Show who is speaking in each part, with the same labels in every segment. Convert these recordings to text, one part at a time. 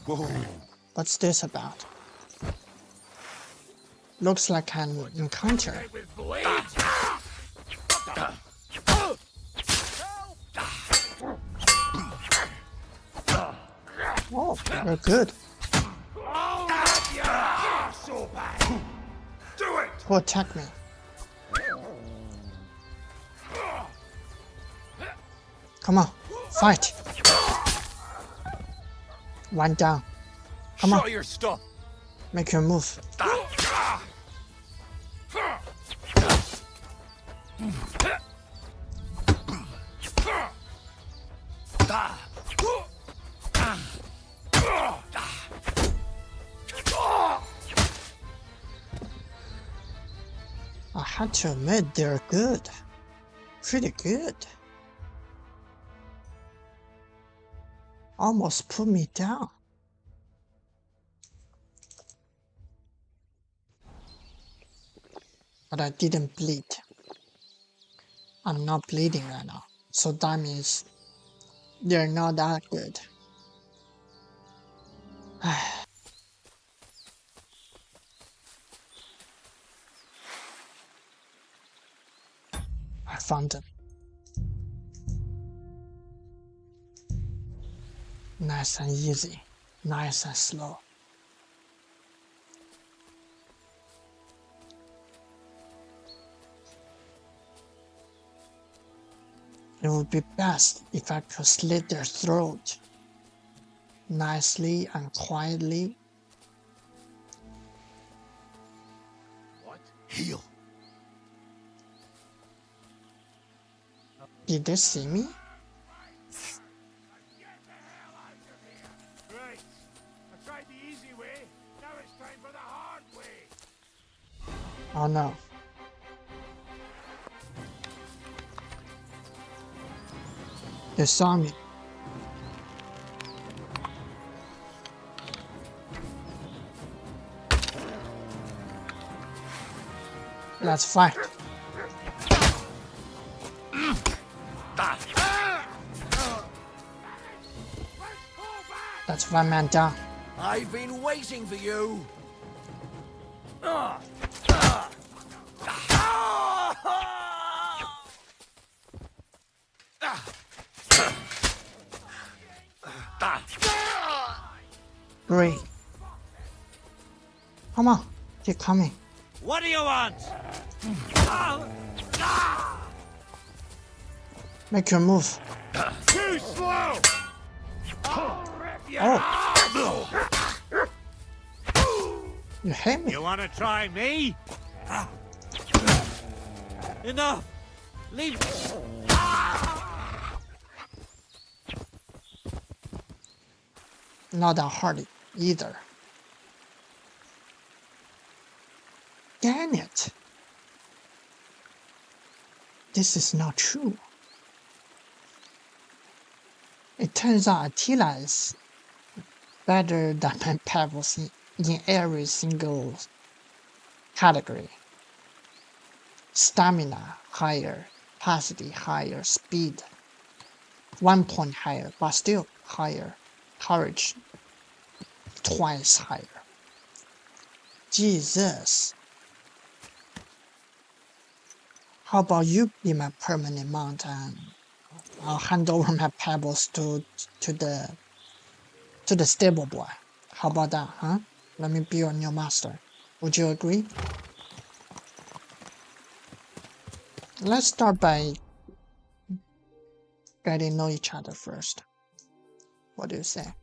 Speaker 1: Whoa.
Speaker 2: What's this about? Looks like an encounter. Oh, you're good. Who attacked me? Come on, fight. One down. Come on.
Speaker 1: Show your stuff.
Speaker 2: Make your move. I had to admit they're good. Pretty good. Almost put me down. But I didn't bleed. I'm not bleeding right now. So that means they're not that good. I found them. Nice and easy. Nice and slow. It would be best if I could slit their throat. Nicely and quietly.
Speaker 1: What? Heal.
Speaker 2: Did they see me?
Speaker 3: Right. I tried the easy way. Now it's time for the hard way.
Speaker 2: Oh no. They saw me. Let's fight. That's one man down.
Speaker 1: I've been waiting for you.
Speaker 2: Great. Come on, keep coming.
Speaker 3: What do you want?
Speaker 2: Make your move.
Speaker 3: Too slow!
Speaker 2: Oh. You hate me.
Speaker 3: You want to try me? Enough! Leave.
Speaker 2: Not that hard either. Dang it. This is not true. It turns out Attila is better than my pebbles in every single category. Stamina higher, capacity higher, speed 1 point higher, but still higher. Courage twice higher. Jesus. How about you be my permanent mount and I'll hand over my pebbles to the stable boy. How about that, huh? Let me be your new master. Would you agree? Let's start by getting to know each other first. What do you say?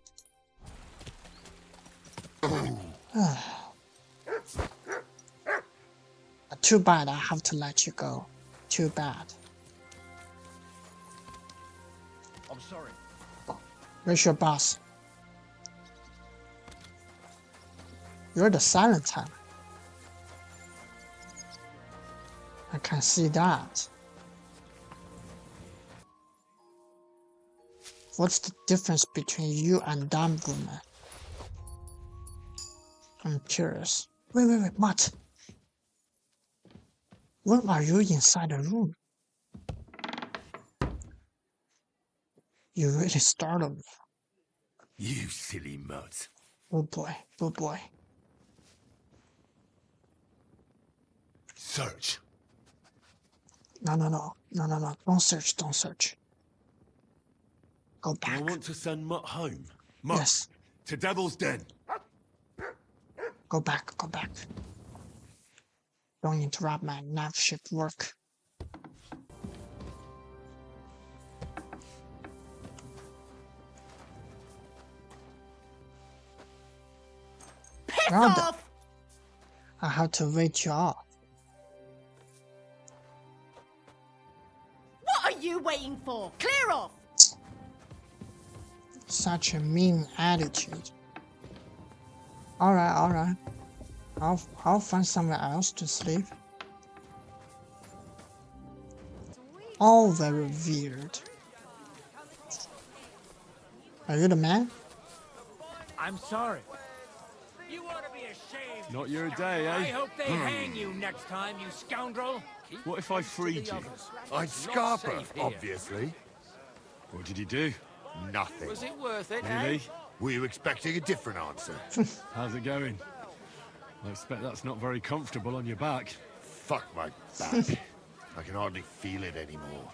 Speaker 2: Too bad I have to let you go. Too bad.
Speaker 1: I'm sorry.
Speaker 2: Where's your boss? You're the silent type. I can see that. What's the difference between you and that woman? I'm curious. Wait, what? When are you inside the room? You really startled me.
Speaker 1: You silly mutt.
Speaker 2: Oh boy, oh boy.
Speaker 1: Search.
Speaker 2: No. Don't search, don't search. Go
Speaker 1: I
Speaker 2: back.
Speaker 1: want to send Mutt home. Mutt,
Speaker 2: Yes,
Speaker 1: to Devil's Den.
Speaker 2: go back. Don't interrupt my knife shift work.
Speaker 4: Piss
Speaker 2: Well done.
Speaker 4: off!
Speaker 2: I have to wait you off.
Speaker 4: What are you waiting for? Clear off!
Speaker 2: Such a mean attitude. Alright. I'll find somewhere else to sleep. All very weird. Are you the man?
Speaker 3: I'm sorry. You ought to be ashamed.
Speaker 1: Not your day,
Speaker 3: I
Speaker 1: eh?
Speaker 3: hope they hang you next time, you scoundrel.
Speaker 1: What if I freed you?
Speaker 5: I'd scarp her, obviously.
Speaker 1: What did you do?
Speaker 5: Nothing.
Speaker 3: Was it worth it,
Speaker 1: Really?
Speaker 5: Were you expecting a different answer?
Speaker 1: How's it going? I expect that's not very comfortable on your back.
Speaker 5: Fuck my back. I can hardly feel it anymore.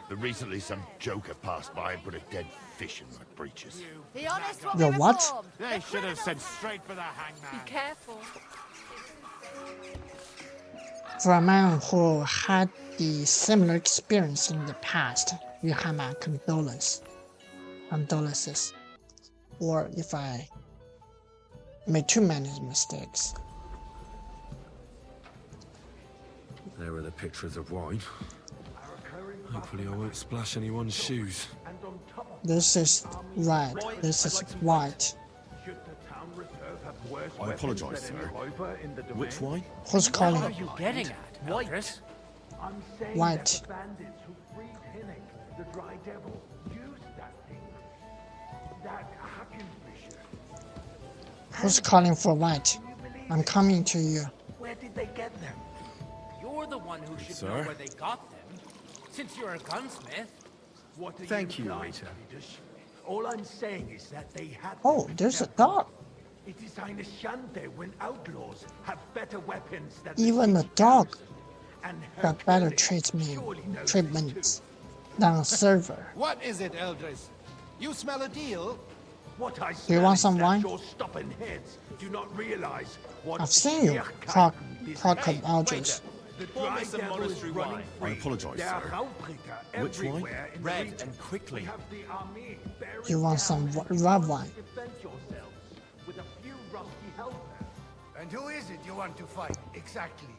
Speaker 5: But recently some joker passed by and put a dead fish in my breeches.
Speaker 4: The honest will
Speaker 2: Yo,
Speaker 4: be
Speaker 2: what?
Speaker 4: reformed.
Speaker 3: They should have sent straight for the hangman.
Speaker 4: Careful.
Speaker 2: For a man who had the similar experience in the past, you have my condolences. Or if I made too many mistakes.
Speaker 1: There are the pictures of wine. Hopefully I won't splash anyone's shoes.
Speaker 2: This is red, this is white.
Speaker 1: I apologise, sir. Which wine?
Speaker 2: Who's
Speaker 3: What are
Speaker 2: calling?
Speaker 3: you getting at, Eldris?
Speaker 2: White.
Speaker 6: bandits who freed Hinnick, the Dry Devil, used that thing. That Hackenfisher.
Speaker 2: Who's calling for white? I'm coming to you.
Speaker 6: Where did they get them?
Speaker 3: You're the one who should
Speaker 1: Sir?
Speaker 3: know where they got them. Since you're a gunsmith.
Speaker 6: What are
Speaker 1: Thank you,
Speaker 6: implying,
Speaker 1: waiter.
Speaker 6: Leaders? All I'm saying is that they had
Speaker 2: Oh,
Speaker 6: them in
Speaker 2: there's a
Speaker 6: their
Speaker 2: dog.
Speaker 6: It is eine Schande when outlaws have better weapons than
Speaker 2: Even
Speaker 6: the
Speaker 2: the dog
Speaker 6: garrison. And
Speaker 2: got better
Speaker 6: Hercules
Speaker 2: treatments than a server.
Speaker 7: What is it, Eldris? You smell a deal?
Speaker 6: What I
Speaker 2: Do you want some
Speaker 6: smell is that
Speaker 2: wine?
Speaker 6: your stubborn heads do not realize what
Speaker 2: I've seen you, Proc Aldrich.
Speaker 6: The Dry Devil is running free.
Speaker 1: I apologise,
Speaker 6: There are
Speaker 1: sir.
Speaker 6: Raubricker
Speaker 1: Which wine?
Speaker 6: everywhere in the
Speaker 3: Red
Speaker 6: region.
Speaker 3: and quickly.
Speaker 6: We have the army bearing
Speaker 2: You want
Speaker 6: down
Speaker 2: some
Speaker 6: and
Speaker 2: red
Speaker 6: you
Speaker 2: wine?
Speaker 6: defend yourselves with a few rusty helpers.
Speaker 7: And who is it you want to fight, exactly?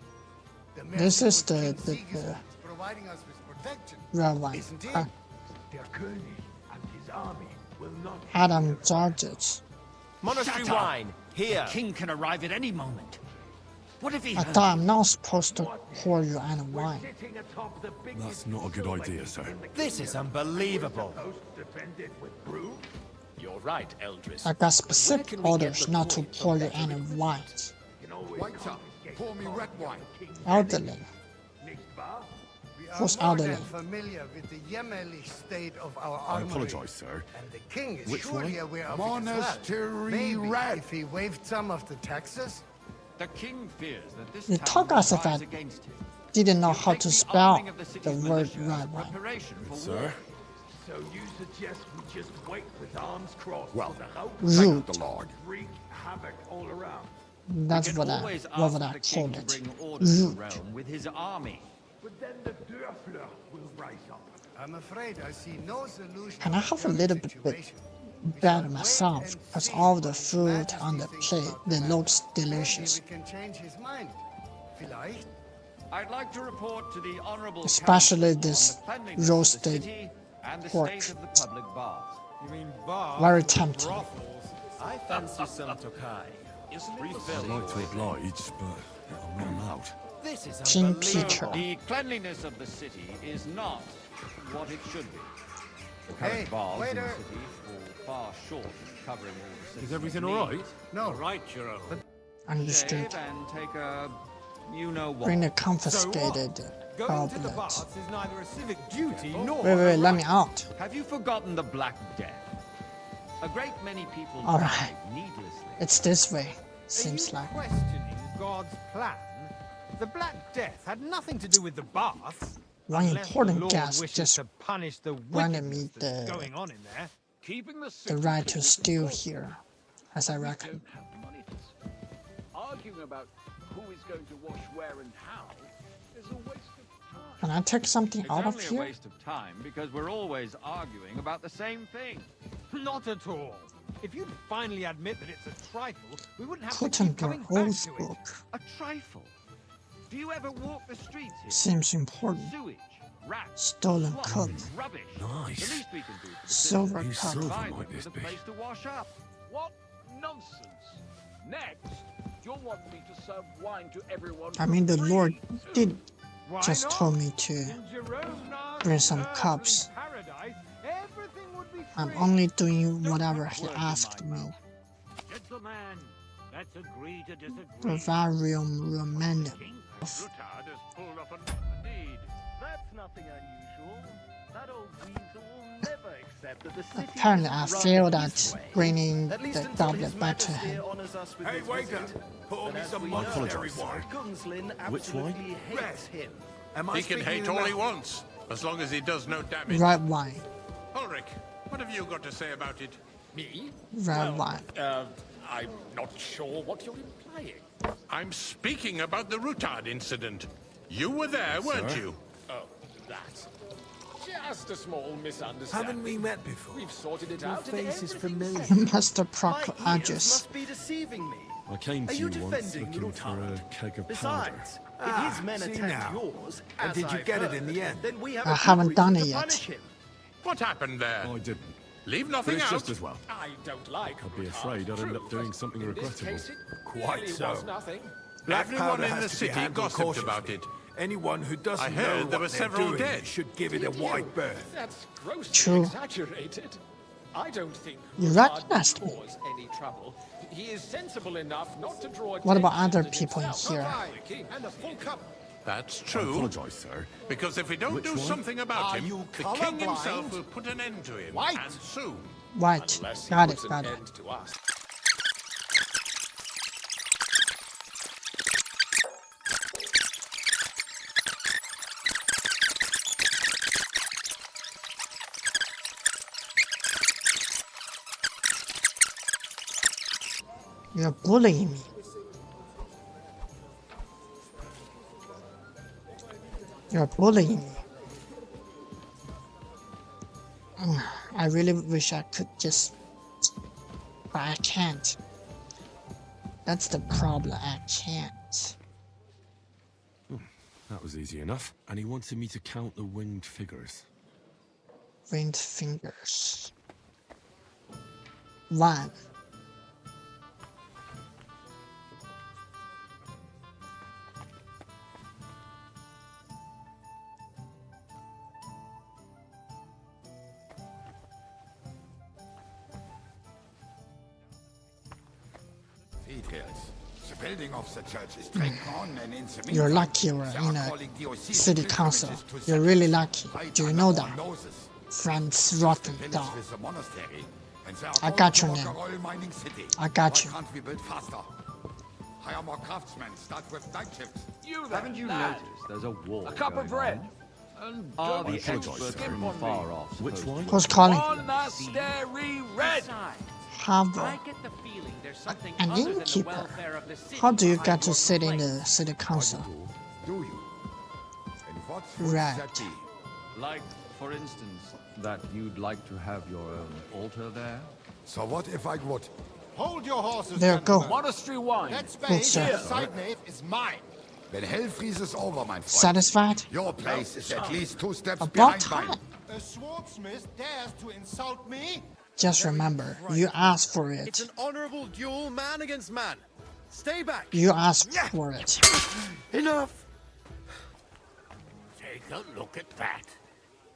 Speaker 7: The
Speaker 2: This is
Speaker 7: merciful
Speaker 2: the-
Speaker 7: King
Speaker 2: the-
Speaker 7: Sigismund providing us with protection,
Speaker 2: Red wine.
Speaker 7: isn't it?
Speaker 6: Der König and his army will not
Speaker 2: Adam Georges.
Speaker 8: Monastery wine, here. The king can arrive at any moment. What if he
Speaker 2: I thought I'm not supposed to pour you any wine.
Speaker 6: sitting atop the biggest
Speaker 1: That's not a good
Speaker 6: silver
Speaker 1: idea,
Speaker 6: heap
Speaker 1: sir.
Speaker 6: in the
Speaker 8: This is
Speaker 6: kingdom.
Speaker 8: unbelievable.
Speaker 6: Supposed to defend it with brute?
Speaker 8: You're right, Eldris.
Speaker 2: I got specific orders not to pour you any wine.
Speaker 6: You can always
Speaker 7: Waiter,
Speaker 6: confiscate
Speaker 7: pour me red wine.
Speaker 2: Elderly.
Speaker 6: Nicht wahr?
Speaker 7: We are
Speaker 2: Who's
Speaker 7: more
Speaker 2: elderly?
Speaker 7: than familiar with the yeomanly state of our
Speaker 1: I
Speaker 7: armory.
Speaker 1: apologise, sir.
Speaker 7: And the king is
Speaker 1: Which
Speaker 7: surely
Speaker 1: wine?
Speaker 7: aware of it as well.
Speaker 5: Monastery
Speaker 7: Maybe
Speaker 5: red.
Speaker 7: if he waived some of the taxes.
Speaker 8: The king fears that this
Speaker 2: You
Speaker 8: town
Speaker 2: talk
Speaker 8: will
Speaker 2: as if
Speaker 8: rise
Speaker 2: I
Speaker 8: against him.
Speaker 2: didn't know
Speaker 8: You
Speaker 2: how
Speaker 8: take
Speaker 2: to
Speaker 8: the
Speaker 2: spell
Speaker 8: arming of the
Speaker 2: the
Speaker 8: city's
Speaker 2: word
Speaker 8: militia as
Speaker 2: red wine.
Speaker 8: preparation for war.
Speaker 1: Sir?
Speaker 6: So you suggest we just wait with arms crossed
Speaker 5: Well,
Speaker 6: for the Raubricker
Speaker 2: Rude.
Speaker 5: The Lord.
Speaker 6: to wreak havoc all around?
Speaker 2: That's
Speaker 8: We
Speaker 2: what
Speaker 8: can
Speaker 2: I
Speaker 8: always
Speaker 2: what
Speaker 8: ask
Speaker 2: would I
Speaker 8: the king
Speaker 2: call
Speaker 8: to
Speaker 2: it.
Speaker 8: bring order to the
Speaker 2: Rude.
Speaker 8: realm with his army.
Speaker 6: But then the Dörfler will rise up.
Speaker 7: I'm afraid I see no solution.
Speaker 2: Can I
Speaker 7: to the
Speaker 2: have a
Speaker 7: current
Speaker 2: little bit
Speaker 7: situation. We
Speaker 2: bad
Speaker 7: shall
Speaker 2: myself?
Speaker 7: wait and
Speaker 2: Because
Speaker 7: see
Speaker 2: all the
Speaker 7: what His
Speaker 2: food on the
Speaker 7: Majesty
Speaker 2: plate,
Speaker 7: thinks about
Speaker 2: they
Speaker 7: the
Speaker 2: looks
Speaker 7: matter.
Speaker 2: delicious.
Speaker 7: Maybe we can change his mind. Vielleicht.
Speaker 8: I'd like to report to the honorable
Speaker 2: Especially
Speaker 8: council
Speaker 2: this
Speaker 8: on the cleanliness of the
Speaker 2: roasted
Speaker 8: city and the
Speaker 2: pork.
Speaker 8: state of the public baths.
Speaker 3: You mean bar?
Speaker 2: Very tempting.
Speaker 3: I fancy some Tokai. Isn't it
Speaker 1: I'd
Speaker 3: refilling?
Speaker 1: like to oblige, but I'm not allowed.
Speaker 3: This is
Speaker 2: King
Speaker 3: unbelievable.
Speaker 2: Peter.
Speaker 8: The cleanliness of the city is not what it should be. The current
Speaker 7: Hey,
Speaker 8: baths in the
Speaker 7: waiter.
Speaker 8: city fall far short of covering all the citizens'
Speaker 1: Is everything
Speaker 8: needs.
Speaker 1: all right?
Speaker 7: No.
Speaker 3: Right, you're a...
Speaker 2: Understood.
Speaker 8: Shave and take a you-know-what.
Speaker 2: Bring the confiscated
Speaker 3: Going to the
Speaker 2: goblets.
Speaker 3: baths is neither a civic duty nor...
Speaker 2: Wait, let me out.
Speaker 8: Have you forgotten the Black Death? A great many people
Speaker 2: All
Speaker 8: died
Speaker 2: right.
Speaker 8: needlessly.
Speaker 2: It's this way,
Speaker 3: Are
Speaker 2: seems
Speaker 3: you
Speaker 2: like.
Speaker 3: questioning God's plan? The Black Death had nothing to do with the baths.
Speaker 2: One
Speaker 3: Unless
Speaker 2: important
Speaker 3: the Lord
Speaker 2: guest
Speaker 3: wishes
Speaker 2: just
Speaker 3: to punish the
Speaker 2: granted me
Speaker 3: wickedness that's
Speaker 2: the
Speaker 3: going on in there.
Speaker 9: Keeping the
Speaker 2: the
Speaker 9: city
Speaker 2: right to
Speaker 9: clean is
Speaker 2: steal
Speaker 9: important.
Speaker 2: here, as I
Speaker 9: We
Speaker 2: reckon.
Speaker 9: don't have the money to spend. Arguing about who is going to wash where and how is a waste of time.
Speaker 2: Can I take something
Speaker 8: It's
Speaker 2: out of
Speaker 8: only a
Speaker 2: here?
Speaker 8: waste of time because we're always arguing about the same thing.
Speaker 3: Not at all. If you'd finally admit that it's a trifle, we wouldn't have to keep
Speaker 2: Gutenberg
Speaker 3: coming back to it.
Speaker 2: book
Speaker 8: A trifle. Do you ever walk the streets here?
Speaker 2: seems important.
Speaker 8: Sewage, rats,
Speaker 2: Stolen
Speaker 8: slop,
Speaker 2: cup,
Speaker 8: rubbish.
Speaker 1: Nice.
Speaker 8: The least we can do for the
Speaker 2: silver
Speaker 8: citizens is
Speaker 2: cup.
Speaker 1: silver
Speaker 8: provide
Speaker 1: might
Speaker 8: them
Speaker 1: this
Speaker 8: with a
Speaker 1: be?
Speaker 8: place to wash up.
Speaker 9: What nonsense! Next, you'll want me to serve wine to everyone.
Speaker 2: I mean, the
Speaker 9: for
Speaker 2: Lord
Speaker 9: free,
Speaker 2: did
Speaker 3: Why
Speaker 2: just
Speaker 3: not?
Speaker 2: told me to.
Speaker 3: In Jerome's
Speaker 2: bring some
Speaker 3: earthly
Speaker 2: cups.
Speaker 3: paradise, everything would be
Speaker 2: I'm
Speaker 3: free.
Speaker 2: only doing
Speaker 3: Don't
Speaker 2: whatever
Speaker 3: put
Speaker 2: he
Speaker 3: words in
Speaker 2: asked
Speaker 3: my
Speaker 2: me.
Speaker 3: mouth. Gentlemen, let's agree to disagree.
Speaker 2: Vivarium Romandum.
Speaker 3: Rutard has pulled off a deed.
Speaker 10: That's nothing unusual. That old weasel will never accept that the city
Speaker 2: Apparently,
Speaker 10: is
Speaker 2: I
Speaker 10: run
Speaker 2: failed
Speaker 10: his
Speaker 2: at
Speaker 10: way.
Speaker 2: bringing
Speaker 10: At least
Speaker 2: the
Speaker 10: until
Speaker 2: goblet
Speaker 10: His
Speaker 2: back to
Speaker 10: Majesty
Speaker 2: him.
Speaker 10: honors us with
Speaker 7: Hey,
Speaker 10: his
Speaker 7: waiter,
Speaker 10: visit.
Speaker 7: pour
Speaker 10: But
Speaker 7: me
Speaker 10: as
Speaker 7: some
Speaker 10: we
Speaker 7: Monastery
Speaker 10: know,
Speaker 1: apologise,
Speaker 7: wine.
Speaker 10: Gunslin
Speaker 1: Which wine?
Speaker 10: absolutely hates him.
Speaker 7: Am I
Speaker 11: He can
Speaker 7: speaking
Speaker 11: hate
Speaker 7: in
Speaker 11: all he
Speaker 7: the
Speaker 11: wants, as long as he does no damage.
Speaker 2: Red wine.
Speaker 11: Ulrich, what have you got to say about it?
Speaker 12: Me?
Speaker 2: Red wine.
Speaker 12: I'm not sure what you're implying.
Speaker 11: I'm speaking about the Rutard incident. You were there, weren't
Speaker 1: Sir?
Speaker 11: you?
Speaker 12: Oh, that. Just a small misunderstanding.
Speaker 7: Haven't we met before?
Speaker 12: We've sorted it
Speaker 7: Your
Speaker 12: out. and
Speaker 7: face is
Speaker 12: everything's
Speaker 7: familiar.
Speaker 2: Master
Speaker 10: My ears
Speaker 2: Proclagus.
Speaker 10: must be deceiving me.
Speaker 1: I came
Speaker 10: Are
Speaker 1: to
Speaker 10: you
Speaker 1: you once
Speaker 10: defending
Speaker 1: looking for a
Speaker 10: Rutard?
Speaker 1: keg of powder.
Speaker 10: Besides, if his men
Speaker 7: see
Speaker 10: attacked
Speaker 7: now.
Speaker 10: yours,
Speaker 7: And
Speaker 10: as
Speaker 7: did you
Speaker 10: I've
Speaker 7: get it in
Speaker 10: heard,
Speaker 7: the end?
Speaker 10: then we have
Speaker 2: I
Speaker 10: a good
Speaker 2: haven't done
Speaker 10: reason
Speaker 2: it
Speaker 10: to
Speaker 2: yet.
Speaker 10: punish him.
Speaker 11: What happened there?
Speaker 1: I didn't.
Speaker 11: Leave
Speaker 1: But
Speaker 11: nothing
Speaker 1: it's
Speaker 11: out.
Speaker 1: just as well.
Speaker 12: I don't like
Speaker 1: I'd be
Speaker 12: Rutard,
Speaker 1: afraid I'd end
Speaker 12: true,
Speaker 1: up doing
Speaker 12: but
Speaker 1: something
Speaker 12: in this
Speaker 1: regrettable.
Speaker 12: case, it
Speaker 7: Quite
Speaker 12: really
Speaker 7: so.
Speaker 12: was nothing.
Speaker 7: Black
Speaker 11: Everyone
Speaker 7: powder
Speaker 11: in
Speaker 7: has
Speaker 11: the
Speaker 7: to be
Speaker 11: city
Speaker 7: handled
Speaker 11: gossiped
Speaker 7: cautiously.
Speaker 11: about it.
Speaker 7: Anyone who doesn't
Speaker 11: I
Speaker 7: know
Speaker 11: heard
Speaker 7: what
Speaker 11: there were
Speaker 7: they're
Speaker 11: several
Speaker 7: doing
Speaker 11: dead.
Speaker 7: should give it a
Speaker 12: Did
Speaker 7: wide
Speaker 12: you?
Speaker 7: berth.
Speaker 12: That's grossly
Speaker 2: True.
Speaker 12: exaggerated. I don't think
Speaker 2: You
Speaker 12: Rutard
Speaker 2: recognized
Speaker 12: would
Speaker 2: me.
Speaker 12: cause any trouble. He is sensible enough not to draw
Speaker 2: What about
Speaker 12: attention
Speaker 2: other
Speaker 12: to
Speaker 2: people in
Speaker 12: himself.
Speaker 2: here?
Speaker 12: Not I, King.
Speaker 3: And a full cup.
Speaker 11: That's
Speaker 1: I
Speaker 11: true.
Speaker 1: apologise, sir.
Speaker 11: Because if we don't
Speaker 1: Which
Speaker 11: do
Speaker 1: one?
Speaker 11: something about
Speaker 3: Are
Speaker 11: him,
Speaker 3: you
Speaker 11: the king
Speaker 3: colourblind?
Speaker 11: himself will put an end to him.
Speaker 3: White.
Speaker 11: And soon.
Speaker 2: White.
Speaker 12: Unless he
Speaker 2: Got it,
Speaker 12: puts
Speaker 2: got
Speaker 12: an
Speaker 2: it.
Speaker 12: end to us.
Speaker 2: You're bullying me. You're bullying me. I really wish I could just... But I can't. That's the problem, I can't.
Speaker 1: That was easy enough. And he wanted me to count the winged figures.
Speaker 2: Winged fingers. 1.
Speaker 5: Details. The building of the church is dragging on, and in the
Speaker 2: You're
Speaker 5: meantime,
Speaker 2: lucky you're
Speaker 5: they
Speaker 2: in
Speaker 5: are
Speaker 2: a
Speaker 5: calling DOC
Speaker 2: city council.
Speaker 5: pilgrimages to
Speaker 2: You're
Speaker 5: the
Speaker 2: really
Speaker 5: church.
Speaker 2: lucky.
Speaker 5: Right
Speaker 2: Do you
Speaker 5: under
Speaker 2: know
Speaker 5: our
Speaker 2: that?
Speaker 5: noses.
Speaker 2: Franz
Speaker 5: The village
Speaker 2: Rottendahl.
Speaker 5: with the monastery, and they are
Speaker 2: I
Speaker 5: going
Speaker 2: got
Speaker 5: to
Speaker 2: your
Speaker 5: rock
Speaker 2: name.
Speaker 5: a roll mining city.
Speaker 2: I got
Speaker 5: Why
Speaker 2: you.
Speaker 5: can't we build faster? Hire more craftsmen. Start with night shifts.
Speaker 8: You Haven't you noticed there's a war
Speaker 9: A cup of
Speaker 8: going
Speaker 9: bread.
Speaker 8: on?
Speaker 9: And
Speaker 8: Are
Speaker 9: don't
Speaker 8: the
Speaker 9: skimp
Speaker 8: experts
Speaker 9: on
Speaker 8: from
Speaker 9: me.
Speaker 8: far off?
Speaker 1: Which
Speaker 8: supposed
Speaker 1: one?
Speaker 8: to-
Speaker 2: Who's calling?
Speaker 9: Monastery red.
Speaker 2: Harbour.
Speaker 13: I get the feeling there's something
Speaker 2: An
Speaker 13: other than the
Speaker 2: innkeeper.
Speaker 13: welfare of the city
Speaker 2: How do you
Speaker 13: behind
Speaker 2: get to
Speaker 13: your
Speaker 2: sit in the
Speaker 13: complaints.
Speaker 2: city council?
Speaker 5: Do you? And what would
Speaker 2: Right.
Speaker 5: that be?
Speaker 8: Like, for instance, that you'd like to have your own altar there?
Speaker 5: So what if I would?
Speaker 3: Hold your horses,
Speaker 2: There, go.
Speaker 3: gentlemen.
Speaker 9: Monastery wine.
Speaker 3: That
Speaker 2: Good,
Speaker 3: space
Speaker 2: sir.
Speaker 3: here, side nave, is mine.
Speaker 5: When hell freezes over, my friend.
Speaker 2: Satisfied?
Speaker 5: Your place is at least 2 steps
Speaker 2: About
Speaker 5: behind
Speaker 2: time.
Speaker 5: mine.
Speaker 3: A swordsmith dares to insult me?
Speaker 2: Just remember, you asked for
Speaker 10: It's
Speaker 2: it.
Speaker 10: an honorable duel, man against man. Stay back.
Speaker 2: You asked for it.
Speaker 10: Enough.
Speaker 14: Take a look at that.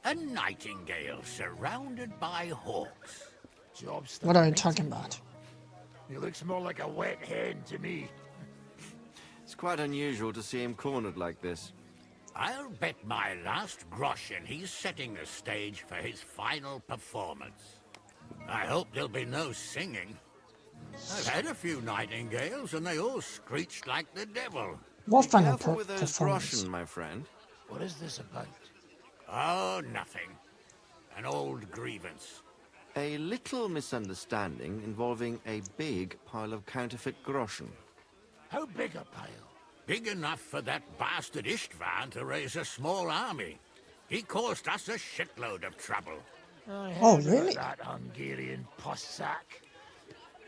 Speaker 14: A nightingale surrounded by hawks. Job's
Speaker 2: What are you talking about?
Speaker 14: He looks more like a wet hen to me.
Speaker 10: It's quite unusual to see him cornered like this.
Speaker 14: I'll bet my last groschen he's setting the stage for his final performance. I hope there'll be no singing. I've had a few nightingales, and they all screeched like the devil.
Speaker 2: What
Speaker 1: Be
Speaker 2: final
Speaker 1: careful with those
Speaker 2: performance?
Speaker 1: groschen, my friend.
Speaker 5: What is this about?
Speaker 14: Oh, nothing. An old grievance.
Speaker 1: A little misunderstanding involving a big pile of counterfeit groschen.
Speaker 5: How big a pile?
Speaker 14: Big enough for that bastard Istvan to raise a small army. He caused us a shitload of trouble.
Speaker 5: I
Speaker 2: Oh,
Speaker 5: heard
Speaker 2: really?
Speaker 5: about that Hungarian puss-sack.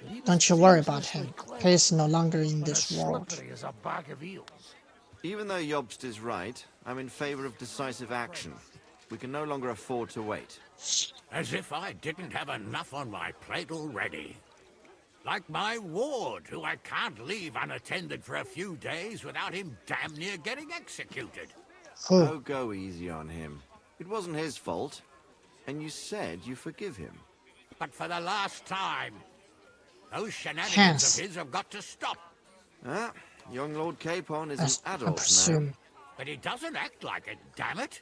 Speaker 5: But he was
Speaker 2: Don't you worry about
Speaker 5: seriously
Speaker 2: him.
Speaker 5: clever,
Speaker 2: He is no longer in
Speaker 5: but
Speaker 2: this
Speaker 5: as
Speaker 2: world.
Speaker 5: slippery as a bag of eels.
Speaker 1: Even though Jobst is right, I'm in favor of decisive action. We can no longer afford to wait.
Speaker 14: As if I didn't have enough on my plate already. Like my ward, who I can't leave unattended for a few days without him damn near getting executed.
Speaker 2: Who?
Speaker 1: Oh, go easy on him. It wasn't his fault. And you said you forgive him.
Speaker 14: But for the last time, those shenanigans
Speaker 2: Hans.
Speaker 14: of his have got to stop.
Speaker 1: Ah, young Lord Capon is
Speaker 2: As
Speaker 1: an
Speaker 2: I
Speaker 1: adult
Speaker 2: presume.
Speaker 1: now.
Speaker 14: But he doesn't act like it, damn it.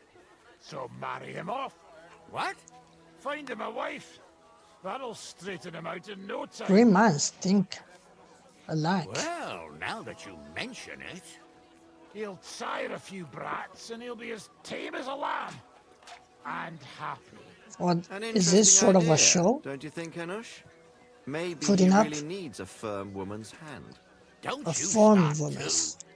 Speaker 3: So marry him off.
Speaker 14: What?
Speaker 3: Find him a wife. That'll straighten him out in no time.
Speaker 2: 3 months think alike.
Speaker 14: Well, now that you mention it.
Speaker 3: He'll sire a few brats and he'll be as tame as a lamb. And happy.
Speaker 2: What
Speaker 1: An
Speaker 2: is this
Speaker 1: interesting
Speaker 2: sort of
Speaker 1: idea,
Speaker 2: a show?
Speaker 1: Don't you think, Hanush? Maybe
Speaker 2: Putting
Speaker 1: he
Speaker 2: up
Speaker 1: really needs a firm woman's hand.
Speaker 14: Don't
Speaker 2: a
Speaker 14: you
Speaker 2: form
Speaker 14: start
Speaker 2: woman's
Speaker 14: too.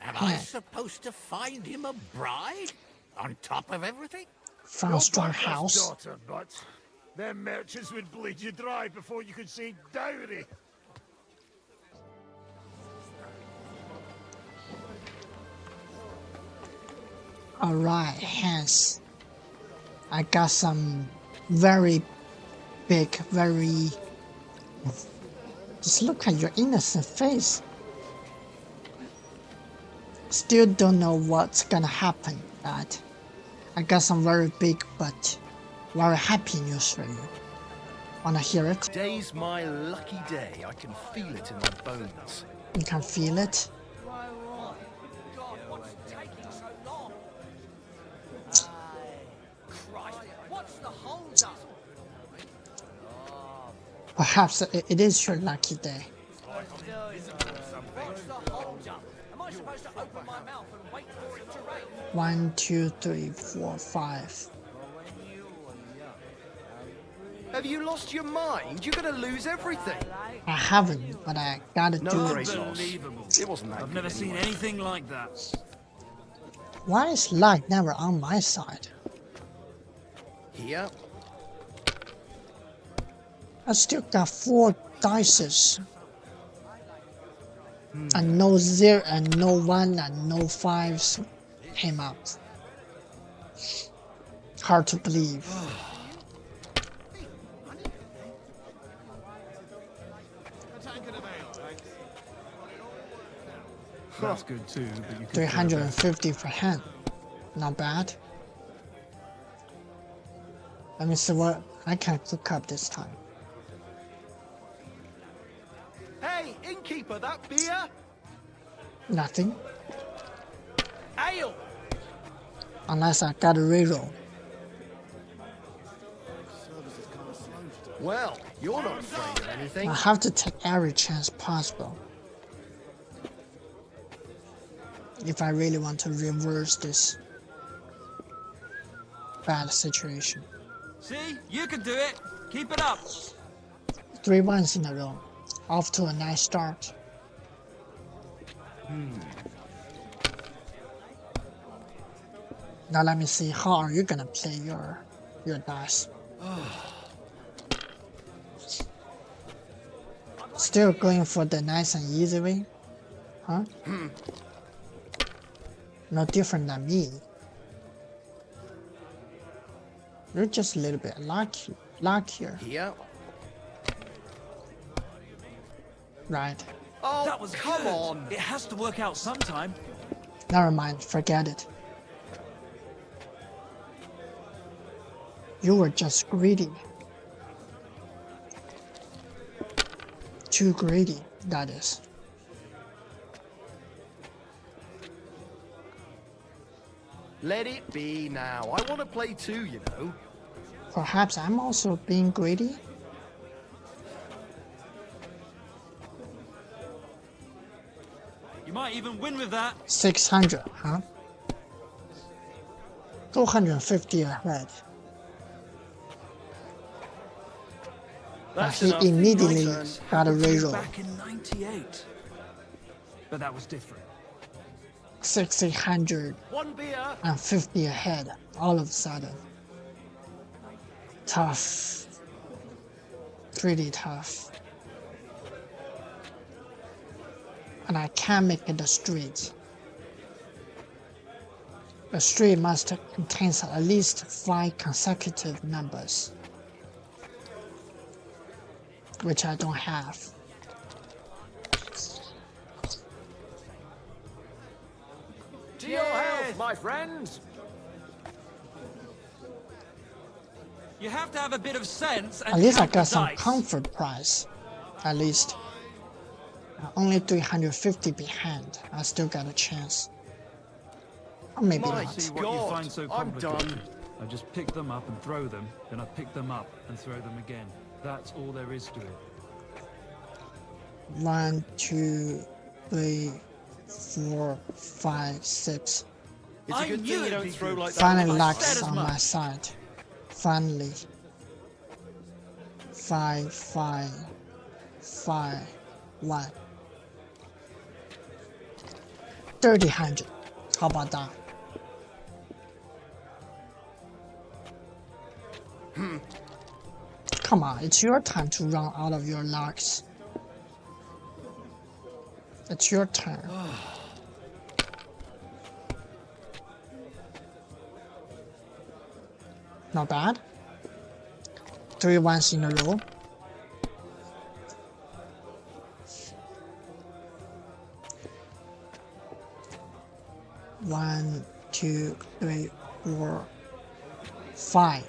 Speaker 14: Am I
Speaker 2: hand.
Speaker 14: supposed to find him a bride? On top of everything?
Speaker 2: From
Speaker 3: Your
Speaker 2: Strong
Speaker 3: butler's
Speaker 2: House.
Speaker 3: daughter, but them merchants would bleed you dry before you could say dowry.
Speaker 2: Alright, Hans. I got some very big, very... Just look at your innocent face. Still don't know what's gonna happen, but I got some very big but very happy news for you. Wanna hear it?
Speaker 15: Today's my lucky day. I can feel it in my bones.
Speaker 2: You can feel it?
Speaker 13: God, what's taking so long? Christ, what's the hold up?
Speaker 2: Perhaps it is your lucky day.
Speaker 13: What's the hold up? Am I supposed to open my mouth and wait for it to rain?
Speaker 2: 1, 2, 3, 4, 5.
Speaker 15: Have you lost your mind? You're gonna lose everything.
Speaker 2: I haven't, but I gotta do it.
Speaker 15: Unbelievable. It wasn't that
Speaker 16: I've never seen anything like that.
Speaker 2: Why is luck never on my side?
Speaker 15: Here.
Speaker 2: I still got 4 dices. And no 0 and no 1 and no 5s came out. Hard to believe.
Speaker 16: That's good too, but you could
Speaker 2: 350 for him. Not bad. Let me see what I can cook up this time.
Speaker 15: Hey, innkeeper, that beer?
Speaker 2: Nothing.
Speaker 15: Ale!
Speaker 2: Unless I got a reroll.
Speaker 15: Well, you're not afraid of anything.
Speaker 2: I have to take every chance possible. If I really want to reverse this bad situation.
Speaker 16: See? You can do it. Keep it up.
Speaker 2: 3 1s in a row. Off to a nice start. Now let me see, how are you gonna play your dice? Still going for the nice and easy way? Huh? No different than me. You're just a little bit luckier.
Speaker 15: Here.
Speaker 2: Right.
Speaker 15: Oh,
Speaker 16: That was
Speaker 15: come
Speaker 16: good.
Speaker 15: on.
Speaker 16: It has to work out sometime.
Speaker 2: Never mind, forget it. You were just greedy. Too greedy, that is.
Speaker 15: Let it be now. I want to play too, you know.
Speaker 2: Perhaps I'm also being greedy?
Speaker 16: You might even win with that.
Speaker 2: 600, huh? 250 ahead.
Speaker 16: That's
Speaker 2: he
Speaker 16: enough.
Speaker 2: immediately
Speaker 16: My turn.
Speaker 2: got a
Speaker 16: Happened to me
Speaker 2: reroll.
Speaker 16: back in 98. But that was different.
Speaker 2: 650 ahead, all of a sudden. Tough. Pretty tough. And I can't make it the street. The street must contain at least 5 consecutive numbers, which I don't have.
Speaker 12: To your health, my friends!
Speaker 16: You have to have a bit of sense and
Speaker 2: At least I
Speaker 16: count the
Speaker 2: got some
Speaker 16: dice.
Speaker 2: comfort price. At least. Only 350 behind. I still got a chance. Or maybe not.
Speaker 16: See what you find so complicated. I just pick them up and throw them, then I pick them up and throw them again. That's all there is to it.
Speaker 2: 1, 2, 3, 4, 5, 6.
Speaker 15: It's a good thing you don't throw like that.
Speaker 2: Finally, luck's on my side. Finally. 5, 5, 5, 1. 300. How about that? Come on, it's your time to run out of your lucks. It's your turn. Not bad. 3 ones in a row. 1, 2, 3, 4, 5.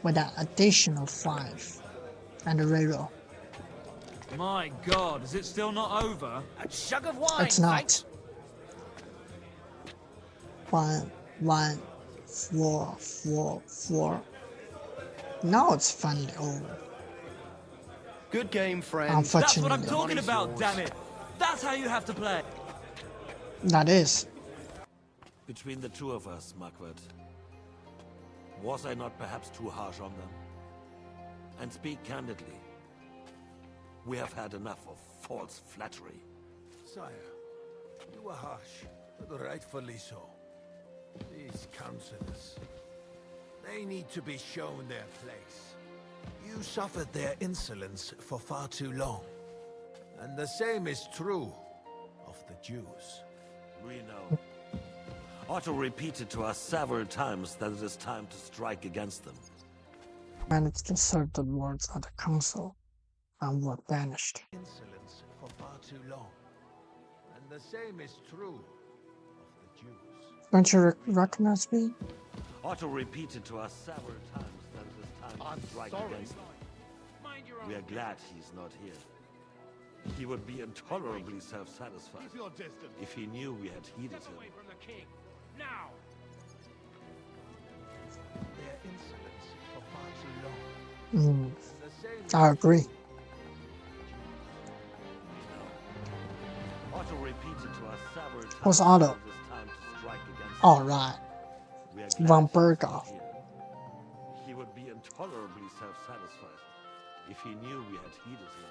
Speaker 2: With that additional 5 and a reroll.
Speaker 16: My God, is it still not over?
Speaker 13: A jug of wine.
Speaker 2: It's not. 1, 1, 4, 4, 4. Now it's finally over.
Speaker 15: Good game, friend.
Speaker 2: Unfortunately.
Speaker 16: That's what I'm talking about, damn it. That's how you have to play.
Speaker 2: That is.
Speaker 17: Between the two of us, Marquardt, was I not perhaps too harsh on them? And speak candidly, we have had enough of false flattery.
Speaker 7: Sire, you were harsh, but rightfully so. These counselors, they need to be shown their place. You suffered their insolence for far too long. And the same is true of the Jews.
Speaker 17: We know. Otto repeated to us several times that it is time to strike against them.
Speaker 2: Managed to serve the lords of the council and were banished.
Speaker 7: Insolence for far too long. And the same is true of the Jews.
Speaker 2: Don't you recognize me?
Speaker 17: Otto repeated to us several times that it is time to strike against them. We are glad he's not here. He would be intolerably self-satisfied if he knew we had heeded him.
Speaker 3: Now!
Speaker 7: Their insolence for far too long.
Speaker 2: I agree.
Speaker 17: Otto repeated to us several times
Speaker 2: Who's Otto?
Speaker 17: that it is time to strike against them.
Speaker 2: Alright.
Speaker 17: We are glad
Speaker 2: Von
Speaker 17: he's not
Speaker 2: Berghoff.
Speaker 17: here. He would be intolerably self-satisfied if he knew we had heeded him.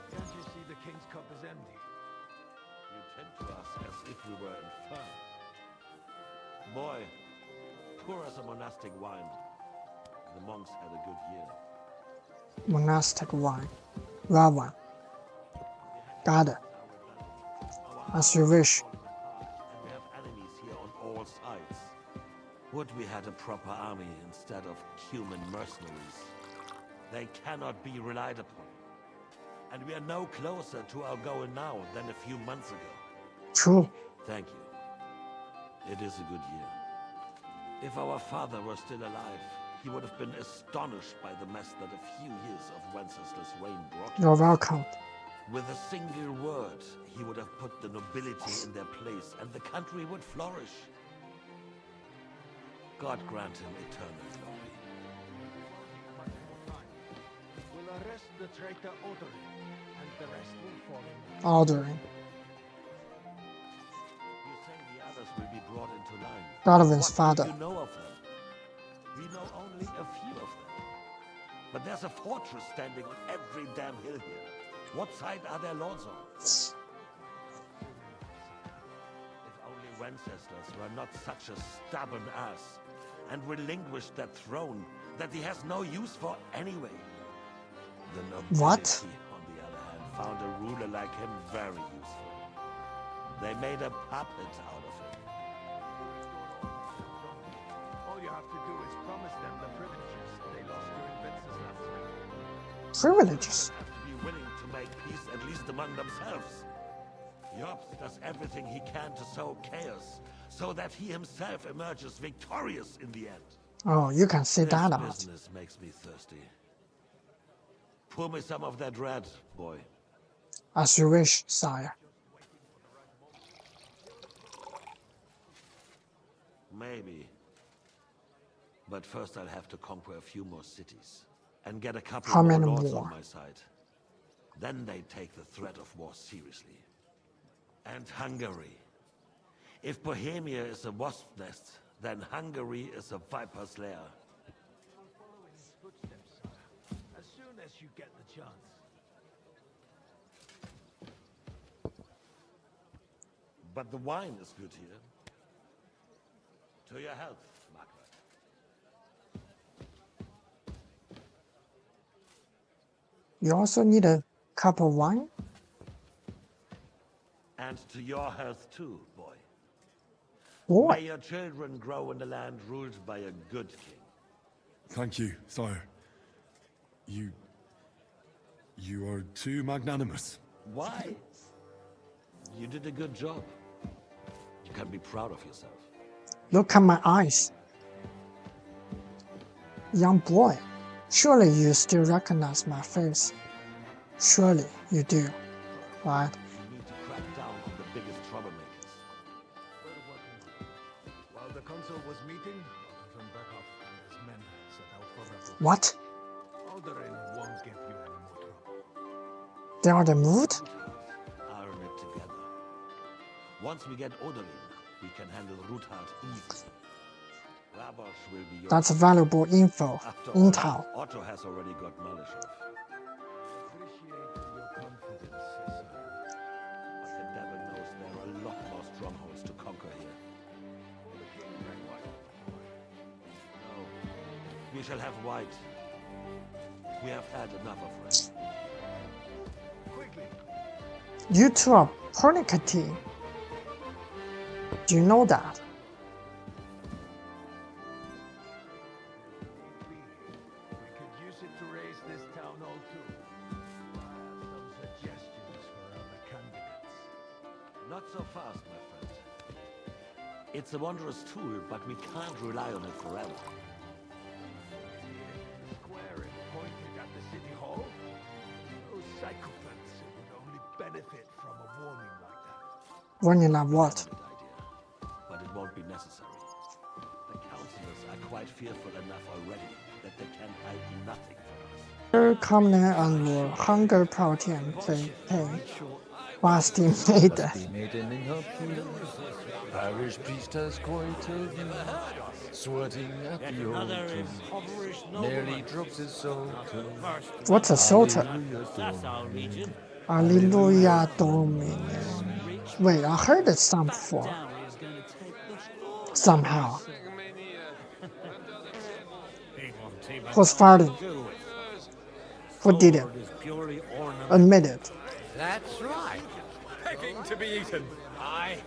Speaker 7: Can't you see the king's cup is empty?
Speaker 17: You tend to us as if we were infirm. Boy, pour us a monastic wine. The monks had a good year.
Speaker 2: Monastic wine. Rava. Got it. As you wish.
Speaker 17: And we have enemies here on all sides. Would we had a proper army instead of human mercenaries? They cannot be relied upon. And we are no closer to our goal now than a few months ago.
Speaker 2: True.
Speaker 17: Thank you. It is a good year. If our father were still alive, he would have been astonished by the mess that a few years of Wenceslas' reign brought.
Speaker 2: You're welcome.
Speaker 17: With a single word, he would have put the nobility in their place, and the country would flourish. God grant him eternal glory.
Speaker 7: Will a
Speaker 6: Arrest the traitor Odorin, and the rest will follow.
Speaker 2: Ordering.
Speaker 17: You say the others will be brought into line.
Speaker 2: Donovan's
Speaker 17: What
Speaker 2: father.
Speaker 17: do you know of them? We know only a few of them. But there's a fortress standing on every damn hill here. What side are their lords on? If only Wenceslas were not such a stubborn ass and relinquished that throne that he has no use for anyway. The nobility,
Speaker 2: What?
Speaker 17: on the other hand, found a ruler like him very useful. They made a puppet out of him.
Speaker 6: All you have to do is promise them the privileges they lost during Wenceslas' reign.
Speaker 2: Privileges.
Speaker 17: Have to be willing to make peace at least among themselves. Jobs does everything he can to sow chaos, so that he himself emerges victorious in the end.
Speaker 2: Oh, you can say that out.
Speaker 17: This business makes me thirsty. Pour me some of that red, boy.
Speaker 2: As you wish, sire.
Speaker 17: Maybe. But first I'll have to conquer a few more cities. And get a couple
Speaker 2: How
Speaker 17: more
Speaker 2: many
Speaker 17: lords
Speaker 2: more?
Speaker 17: on my side. Then they take the threat of war seriously. And Hungary. If Bohemia is a wasp nest, then Hungary is a viper's lair.
Speaker 6: I'll follow in his footsteps, sire, as soon as you get the chance.
Speaker 17: But the wine is good here. To your health, Margaret.
Speaker 2: You also need a cup of wine?
Speaker 17: And to your health too, boy.
Speaker 2: Boy.
Speaker 17: May your children grow in a land ruled by a good king.
Speaker 1: Thank you, sire. You are too magnanimous.
Speaker 17: Why? You did a good job. You can be proud of yourself.
Speaker 2: Look at my eyes. Young boy, surely you still recognize my face. Surely you do, right?
Speaker 17: You need to crack down on the biggest troublemakers.
Speaker 6: While the consul was meeting, Otto von Berghoff and his men set out for rebel.
Speaker 2: What?
Speaker 6: Odorin won't give you any more trouble.
Speaker 2: They are the mood?
Speaker 17: Iron it together. Once we get Odorin, we can handle Ruthard easily. Rabosh will be your...
Speaker 2: That's valuable info.
Speaker 17: After
Speaker 2: Intel.
Speaker 17: all, Otto has already got Malishov.
Speaker 6: Appreciate your confidence, sire.
Speaker 17: But the devil knows there are a lot more strongholds to conquer here.
Speaker 6: The king drank wine.
Speaker 17: No, we shall have white. We have had enough of red.
Speaker 6: Quickly.
Speaker 2: You two are pernicating. Do you know that?
Speaker 6: We could use it to raise this town hall too. I have some suggestions for other candidates.
Speaker 17: Not so fast, my friend. It's a wondrous tool, but we can't rely on it forever.
Speaker 6: The square is pointed at the city hall. Those psychopaths would only benefit from a warning like that.
Speaker 2: Warning like what?
Speaker 17: Good idea, but it won't be necessary. The councillors are quite fearful enough already that they can hide nothing from us.
Speaker 2: Commoner and Lord Hunger Protein Pay Estimated.
Speaker 18: Parish priest has quite a view, sweating at the altar, nearly drops his soul to...
Speaker 2: What's a psalter?
Speaker 18: That's our region.
Speaker 2: Alleluia Domine. Wait, I heard it some before. Somehow. Who's farting? Who did it? Admit it.
Speaker 14: That's right.
Speaker 12: Begging to be eaten.
Speaker 14: Aye,